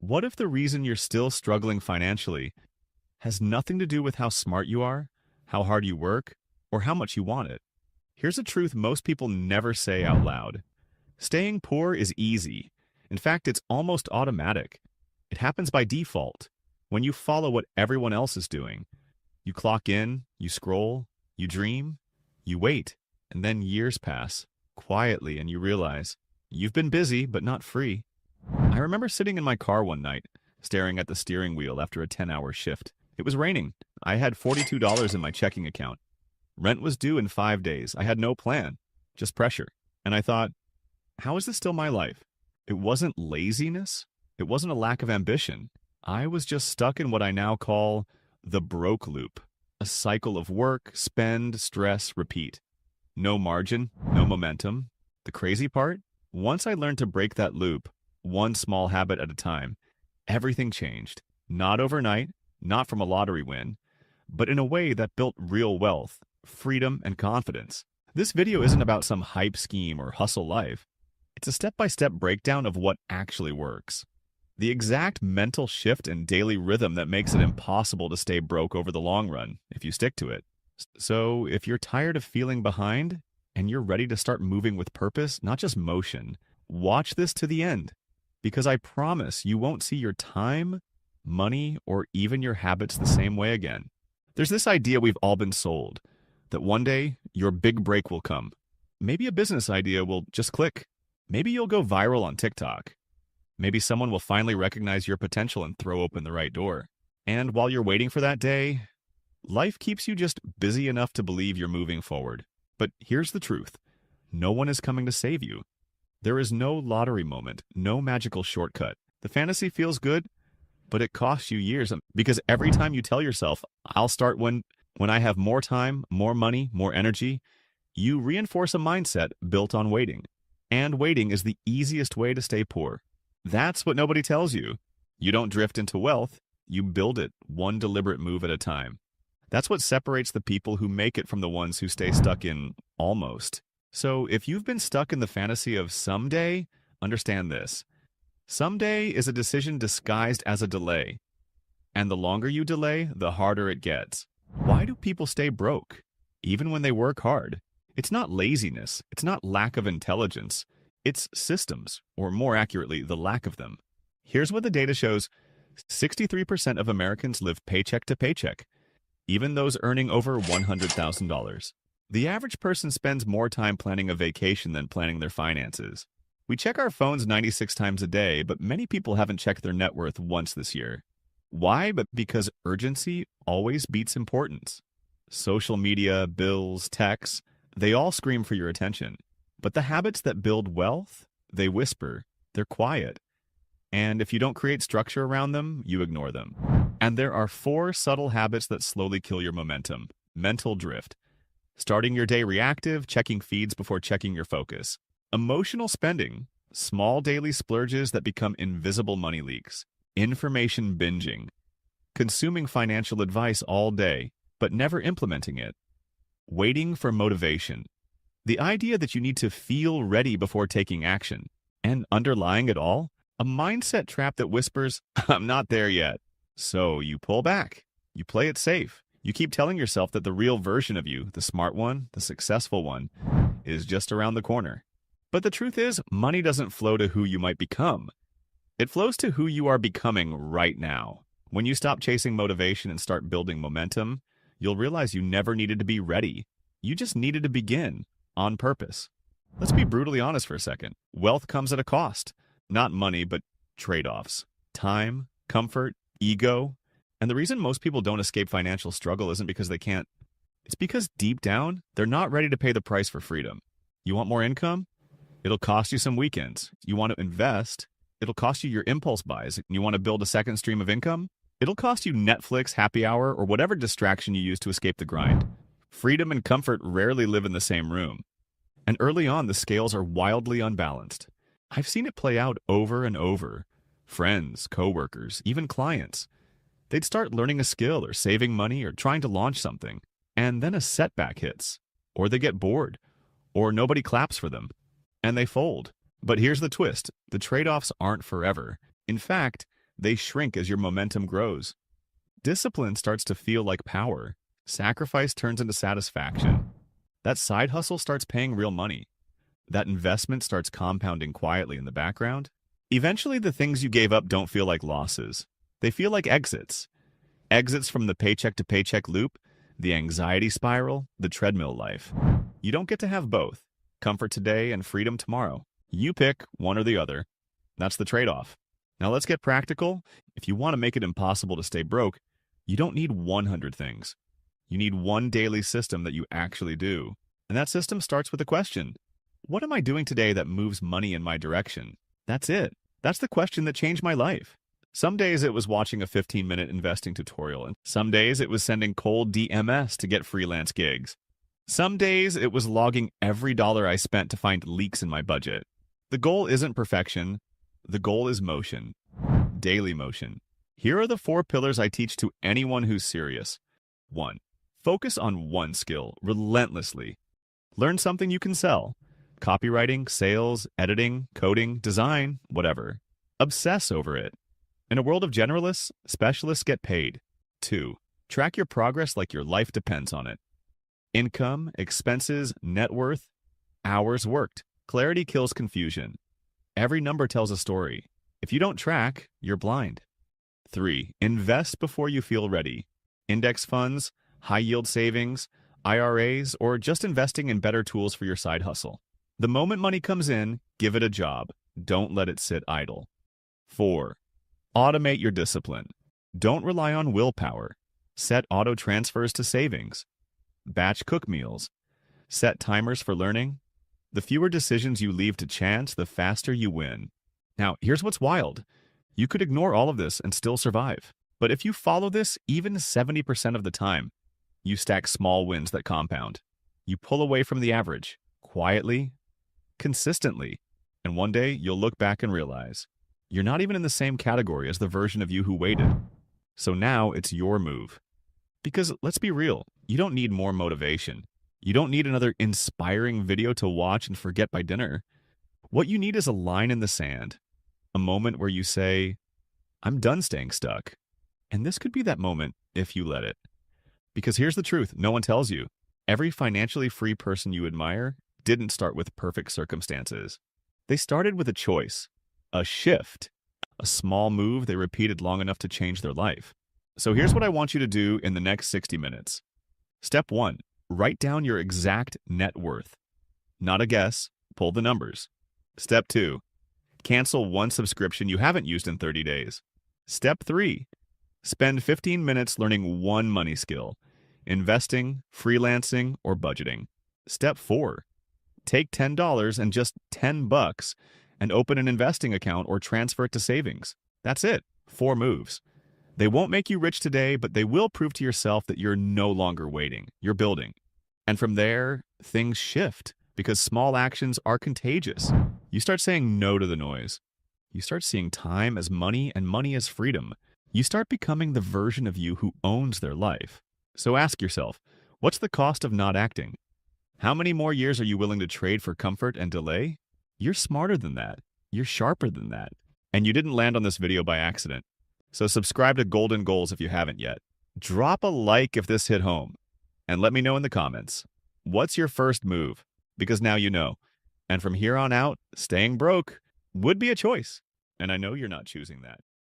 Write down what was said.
What if the reason you're still struggling financially has nothing to do with how smart you are, how hard you work, or how much you want it? Here's a truth most people never say out loud. Staying poor is easy. In fact, it's almost automatic. It happens by default. When you follow what everyone else is doing, you clock in, you scroll, you dream, you wait, and then years pass quietly and you realize you've been busy but not free. I remember sitting in my car one night, staring at the steering wheel after a 10-hour shift. It was raining. I had $42 in my checking account. Rent was due in 5 days. I had no plan, just pressure. And I thought, how is this still my life? It wasn't laziness. It wasn't a lack of ambition. I was just stuck in what I now call the broke loop, a cycle of work, spend, stress, repeat. No margin, no momentum. The crazy part? Once I learned to break that loop, one small habit at a time, everything changed. Not overnight, not from a lottery win, but in a way that built real wealth, freedom, and confidence. This video isn't about some hype scheme or hustle life. It's a step-by-step breakdown of what actually works. The exact mental shift and daily rhythm that makes it impossible to stay broke over the long run, if you stick to it. So, if you're tired of feeling behind, and you're ready to start moving with purpose, not just motion, watch this to the end. Because I promise you won't see your time, money, or even your habits the same way again. There's this idea we've all been sold, that one day your big break will come. Maybe a business idea will just click. Maybe you'll go viral on TikTok. Maybe someone will finally recognize your potential and throw open the right door. And while you're waiting for that day, life keeps you just busy enough to believe you're moving forward. But here's the truth. No one is coming to save you. There is no lottery moment, no magical shortcut. The fantasy feels good, but it costs you years because every time you tell yourself, I'll start when I have more time, more money, more energy, you reinforce a mindset built on waiting. And waiting is the easiest way to stay poor. That's what nobody tells you. You don't drift into wealth, you build it one deliberate move at a time. That's what separates the people who make it from the ones who stay stuck in almost. So if you've been stuck in the fantasy of someday, understand this. Someday is a decision disguised as a delay. And the longer you delay, the harder it gets. Why do people stay broke, even when they work hard? It's not laziness. It's not lack of intelligence. It's systems, or more accurately, the lack of them. Here's what the data shows. 63% of Americans live paycheck to paycheck, even those earning over $100,000. The average person spends more time planning a vacation than planning their finances. We check our phones 96 times a day, but many people haven't checked their net worth once this year. Why? But because urgency always beats importance. Social media, bills, texts, they all scream for your attention. But the habits that build wealth, they whisper, they're quiet. And if you don't create structure around them, you ignore them. And there are 4 subtle habits that slowly kill your momentum. Mental drift. Starting your day reactive, checking feeds before checking your focus. Emotional spending. Small daily splurges that become invisible money leaks. Information binging. Consuming financial advice all day, but never implementing it. Waiting for motivation. The idea that you need to feel ready before taking action. And underlying it all, a mindset trap that whispers, I'm not there yet. So you pull back. You play it safe. You keep telling yourself that the real version of you, the smart one, the successful one, is just around the corner. But the truth is, money doesn't flow to who you might become. It flows to who you are becoming right now. When you stop chasing motivation and start building momentum, you'll realize you never needed to be ready. You just needed to begin. On purpose. Let's be brutally honest for a second. Wealth comes at a cost. Not money, but trade-offs. Time, comfort, ego. And the reason most people don't escape financial struggle isn't because they can't. It's because deep down, they're not ready to pay the price for freedom. You want more income? It'll cost you some weekends. You want to invest? It'll cost you your impulse buys. You want to build a second stream of income? It'll cost you Netflix, happy hour, or whatever distraction you use to escape the grind. Freedom and comfort rarely live in the same room. And early on, the scales are wildly unbalanced. I've seen it play out over and over. Friends, coworkers, even clients. They'd start learning a skill or saving money or trying to launch something. And then a setback hits. Or they get bored. Or nobody claps for them. And they fold. But here's the twist. The trade-offs aren't forever. In fact, They shrink as your momentum grows. Discipline starts to feel like power. Sacrifice turns into satisfaction. That side hustle starts paying real money. That investment starts compounding quietly in the background. Eventually, the things you gave up don't feel like losses. They feel like exits. Exits from the paycheck-to-paycheck loop, the anxiety spiral, the treadmill life. You don't get to have both. Comfort today and freedom tomorrow. You pick one or the other. That's the trade-off. Now let's get practical. If you want to make it impossible to stay broke, you don't need 100 things. You need one daily system that you actually do. And that system starts with a question. What am I doing today that moves money in my direction? That's it. That's the question that changed my life. Some days it was watching a 15-minute investing tutorial, and some days it was sending cold DMS to get freelance gigs. Some days it was logging every dollar I spent to find leaks in my budget. The goal isn't perfection. The goal is motion. Daily motion. Here are the 4 pillars I teach to anyone who's serious. 1. Focus on one skill relentlessly. Learn something you can sell. Copywriting, sales, editing, coding, design, whatever. Obsess over it. In a world of generalists, specialists get paid. 2. Track your progress like your life depends on it. Income, expenses, net worth, hours worked. Clarity kills confusion. Every number tells a story. If you don't track, you're blind. 3. Invest before you feel ready. Index funds, high-yield savings, IRAs, or just investing in better tools for your side hustle. The moment money comes in, give it a job. Don't let it sit idle. 4. Automate your discipline. Don't rely on willpower. Set auto transfers to savings. Batch cook meals. Set timers for learning. The fewer decisions you leave to chance, the faster you win. Now, here's what's wild. You could ignore all of this and still survive. But if you follow this even 70% of the time, you stack small wins that compound. You pull away from the average, quietly, consistently, and one day you'll look back and realize you're not even in the same category as the version of you who waited. So now it's your move. Because let's be real, you don't need more motivation. You don't need another inspiring video to watch and forget by dinner. What you need is a line in the sand, a moment where you say, I'm done staying stuck. And this could be that moment if you let it. Because here's the truth, no one tells you. Every financially free person you admire didn't start with perfect circumstances. They started with a choice, a shift, a small move they repeated long enough to change their life. So here's what I want you to do in the next 60 minutes. Step 1, write down your exact net worth. Not a guess, pull the numbers. Step 2, cancel one subscription you haven't used in 30 days. Step 3, spend 15 minutes learning one money skill, investing, freelancing, or budgeting. Step 4, take $10 and just $10 and open an investing account or transfer it to savings. That's it. 4 moves. They won't make you rich today, but they will prove to yourself that you're no longer waiting. You're building. And from there, things shift because small actions are contagious. You start saying no to the noise. You start seeing time as money and money as freedom. You start becoming the version of you who owns their life. So ask yourself, what's the cost of not acting? How many more years are you willing to trade for comfort and delay? You're smarter than that. You're sharper than that. And you didn't land on this video by accident. So subscribe to Golden Goals if you haven't yet. Drop a like if this hit home. And let me know in the comments, what's your first move? Because now you know. And from here on out, staying broke would be a choice. And I know you're not choosing that.